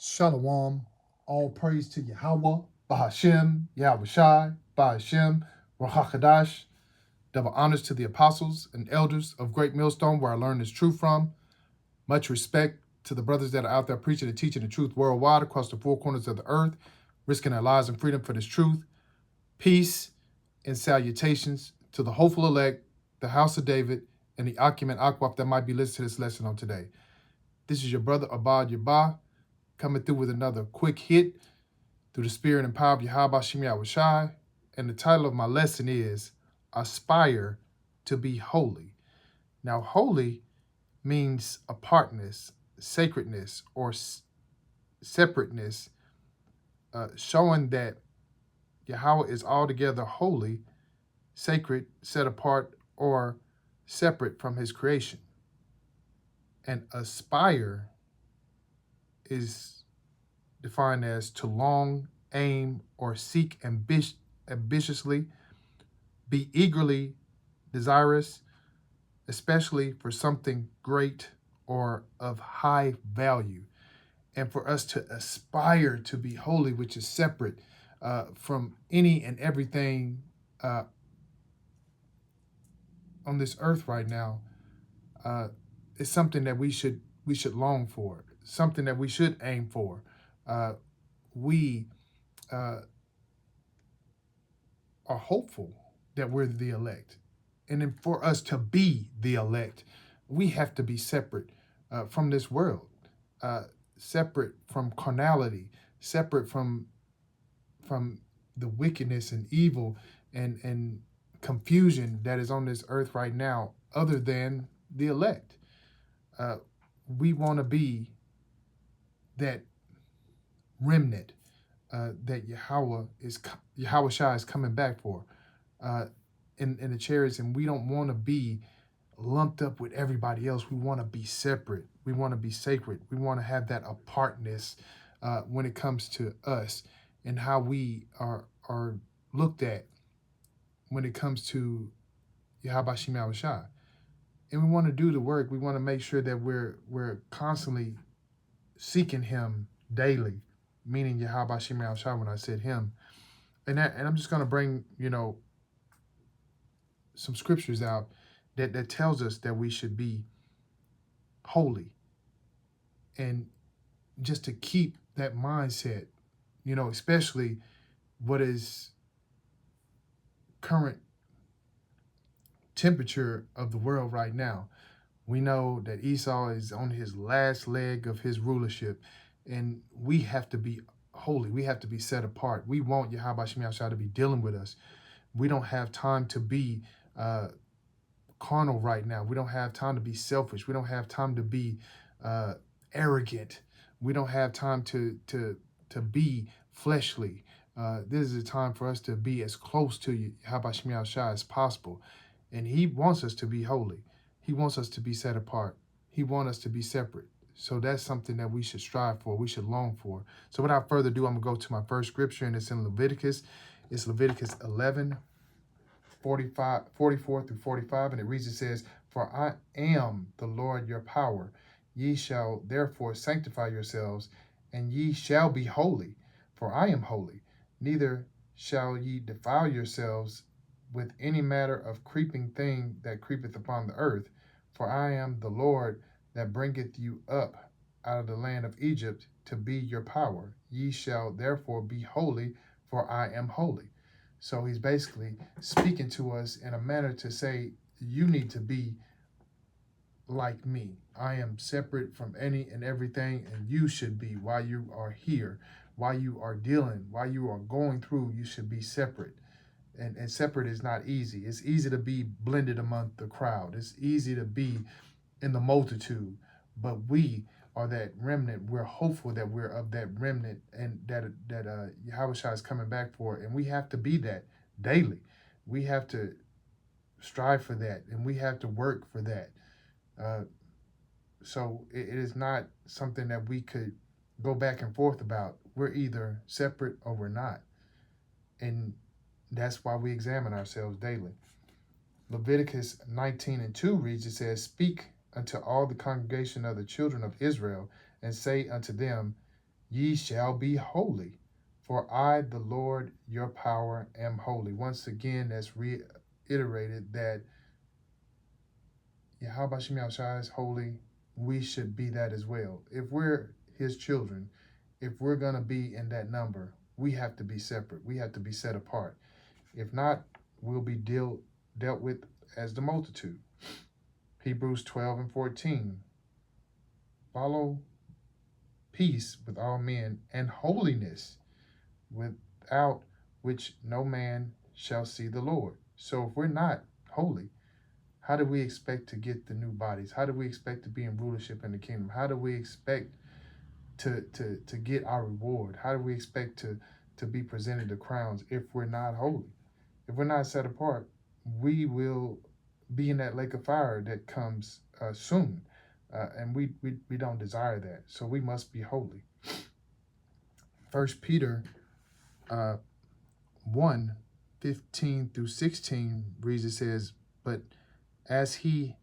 Shalom. All praise to Yahweh, Bahashem, Yahweh Shai, Bahashem, Rahakadash. Double honors to the apostles and elders of Great Millstone, where I learned this truth from. Much respect to the brothers that are out there preaching and teaching the truth worldwide across the four corners of the earth, risking their lives and freedom for this truth. Peace and salutations to the hopeful elect, the house of David, and the Akim and Akwaf that might be listening to this lesson on today. This is your brother Abad Yabah, coming through with another quick hit through the spirit and power of Yahweh Shem Yahweh Shai. And the title of my lesson is Aspire to be Holy. Now, holy means apartness, sacredness, or separateness, showing that Yahweh is altogether holy, sacred, set apart, or separate from his creation. And aspire is defined as to long, aim, or seek ambitiously, be eagerly desirous, especially for something great or of high value. And for us to aspire to be holy, which is separate from any and everything on this earth right now, is something that we should long for, something that we should aim for. We are hopeful that we're the elect. And then for us to be the elect, we have to be separate from this world, separate from carnality, separate from the wickedness and evil and confusion that is on this earth right now, other than the elect. We want to be that remnant that Yahweh Shai is coming back for in the chariots, and we don't want to be lumped up with everybody else. We want to be separate. We want to be sacred. We want to have that apartness when it comes to us and how we are looked at when it comes to Yahweh Shem Yahweh Shai. And we want to do the work. We want to make sure that we're constantly seeking him daily, meaning Yahweh Shem Yahweh Shai when I said him. And I'm just going to bring, some scriptures out that tells us that we should be holy. And just to keep that mindset, especially what is current temperature of the world right now. We know that Esau is on his last leg of his rulership, and we have to be holy. We have to be set apart. We want Yahweh Shem Yahweh to be dealing with us. We don't have time to be carnal right now. We don't have time to be selfish. We don't have time to be arrogant. We don't have time to be fleshly. This is a time for us to be as close to Yahweh Shem Yahweh as possible. And he wants us to be holy. He wants us to be set apart. He wants us to be separate. So that's something that we should strive for. We should long for. So without further ado, I'm going to go to my first scripture, and it's in Leviticus. It's Leviticus 11, 44 through 45, and it reads, it says, "For I am the Lord your power. Ye shall therefore sanctify yourselves, and ye shall be holy, for I am holy. Neither shall ye defile yourselves with any matter of creeping thing that creepeth upon the earth, for I am the Lord that bringeth you up out of the land of Egypt to be your power. Ye shall therefore be holy, for I am holy." So he's basically speaking to us in a manner to say, you need to be like me. I am separate from any and everything, and you should be. While you are here, while you are dealing, while you are going through, you should be separate. And separate is not easy. It's easy to be blended among the crowd. It's easy to be in the multitude. But we are that remnant. We're hopeful that we're of that remnant, and that Yahweh Shai is coming back for. And we have to be that daily. We have to strive for that, and we have to work for that. So it is not something that we could go back and forth about. We're either separate or we're not. And that's why we examine ourselves daily. Leviticus 19:2 reads, it says, "Speak unto all the congregation of the children of Israel, and say unto them, ye shall be holy, for I, the Lord your power, am holy. Once again, that's reiterated that Yahweh Shem Yahushua is holy. We should be that as well. If we're his children, if we're going to be in that number, we have to be separate. We have to be set apart. If not, we'll be dealt with as the multitude. Hebrews 12 and 14. Follow peace with all men and holiness, without which no man shall see the Lord. So if we're not holy, how do we expect to get the new bodies? How do we expect to be in rulership in the kingdom? How do we expect to get our reward? How do we expect to be presented the crowns if we're not holy? If we're not set apart, we will be in that lake of fire that comes soon. And we don't desire that. So we must be holy. 1 Peter 1, 15 through 16 reads, it says, but as he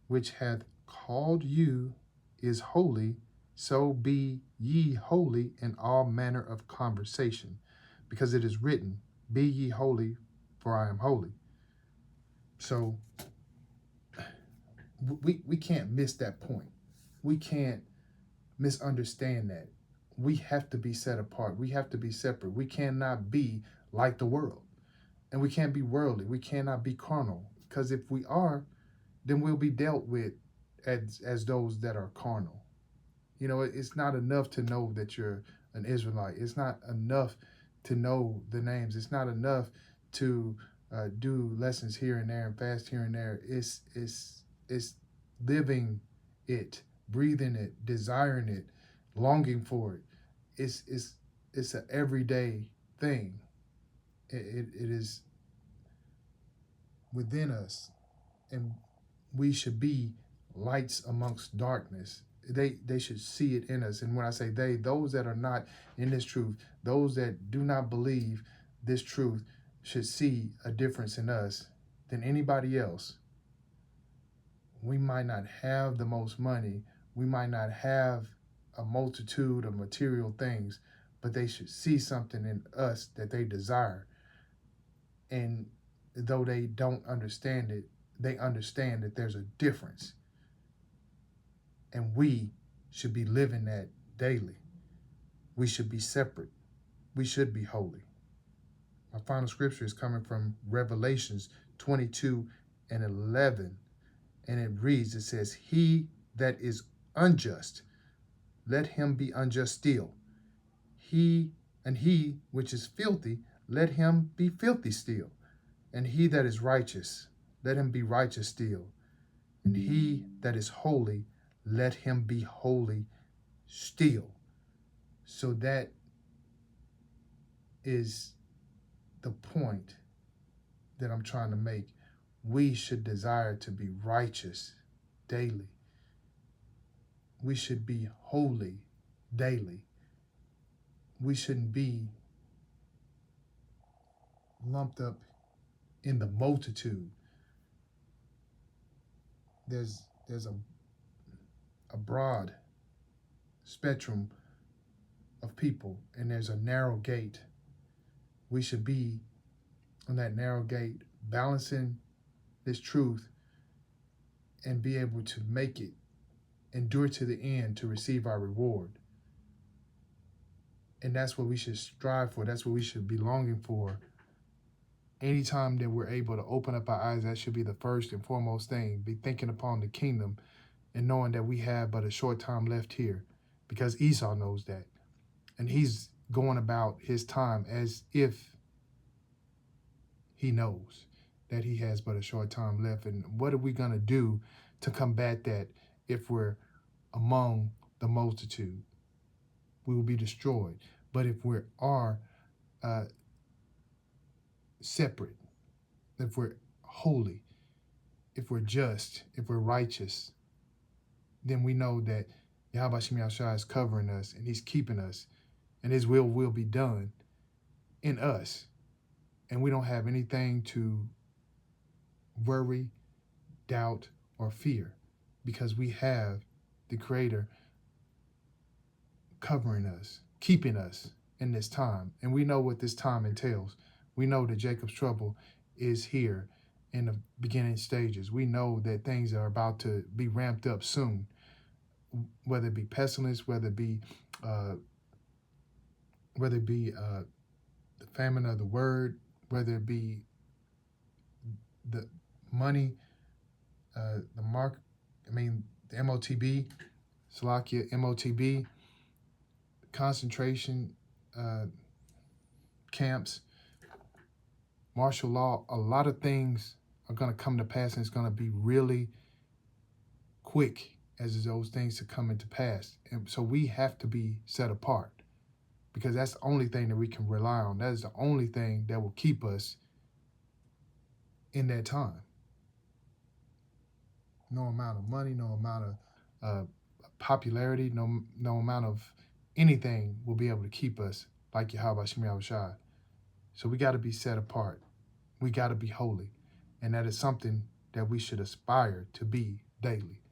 which hath called you is holy, so be ye holy in all manner of conversation, because it is written, be ye holy, for I am holy. So we can't miss that point. We can't misunderstand that. We have to be set apart. We have to be separate. We cannot be like the world. And we can't be worldly. We cannot be carnal. Because if we are, then we'll be dealt with as those that are carnal. You know, it's not enough to know that you're an Israelite. It's not enough to know the names. It's not enough to do lessons here and there and fast here and there. It's living it, breathing it, desiring it, longing for it. It's an everyday thing. It is within us, and we should be lights amongst darkness. They should see it in us. And when I say they, those that are not in this truth, those that do not believe this truth, should see a difference in us than anybody else. We might not have the most money, we might not have a multitude of material things, but they should see something in us that they desire. And though they don't understand it, they understand that there's a difference. And we should be living that daily. We should be separate. We should be holy. My final scripture is coming from Revelations 22 and 11. And it reads, it says, he that is unjust, let him be unjust still. He which is filthy, let him be filthy still. And he that is righteous, let him be righteous still. And he that is holy, let him be holy still. So that is the point that I'm trying to make. We should desire to be righteous daily. We should be holy daily. We shouldn't be lumped up in the multitude. There's a broad spectrum of people, and there's a narrow gate. We should be on that narrow gate, balancing this truth and be able to make it, endure to the end to receive our reward. And that's what we should strive for. That's what we should be longing for. Anytime that we're able to open up our eyes, that should be the first and foremost thing. Be thinking upon the kingdom and knowing that we have but a short time left here, because Esau knows that. And he's going about his time as if he knows that he has but a short time left. And what are we going to do to combat that if we're among the multitude? We will be destroyed. But if we are separate, if we're holy, if we're just, if we're righteous, then we know that Yahweh Shem Yahushua is covering us and he's keeping us, and his will be done in us. And we don't have anything to worry, doubt, or fear, because we have the Creator covering us, keeping us in this time. And we know what this time entails. We know that Jacob's trouble is here in the beginning stages. We know that things are about to be ramped up soon, whether it be pestilence, whether it be the famine of the word, whether it be the money, the MOTB, Salakia, MOTB, concentration camps, martial law. A lot of things are going to come to pass, and it's going to be really quick as those things to come into pass. And so we have to be set apart, because that's the only thing that we can rely on. That is the only thing that will keep us in that time. No amount of money, no amount of popularity, no amount of anything will be able to keep us like Yahweh Shem Yahushai. So we got to be set apart. We got to be holy. And that is something that we should aspire to be daily.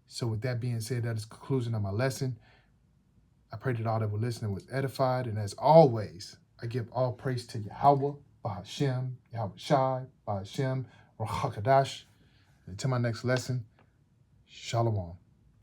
So with that being said, that is the conclusion of my lesson. I pray that all that were listening was edified. And as always, I give all praise to Yahweh, Bahashem, Yahweh Shai, Bahashem, Ruach HaKodesh. Until my next lesson, Shalom.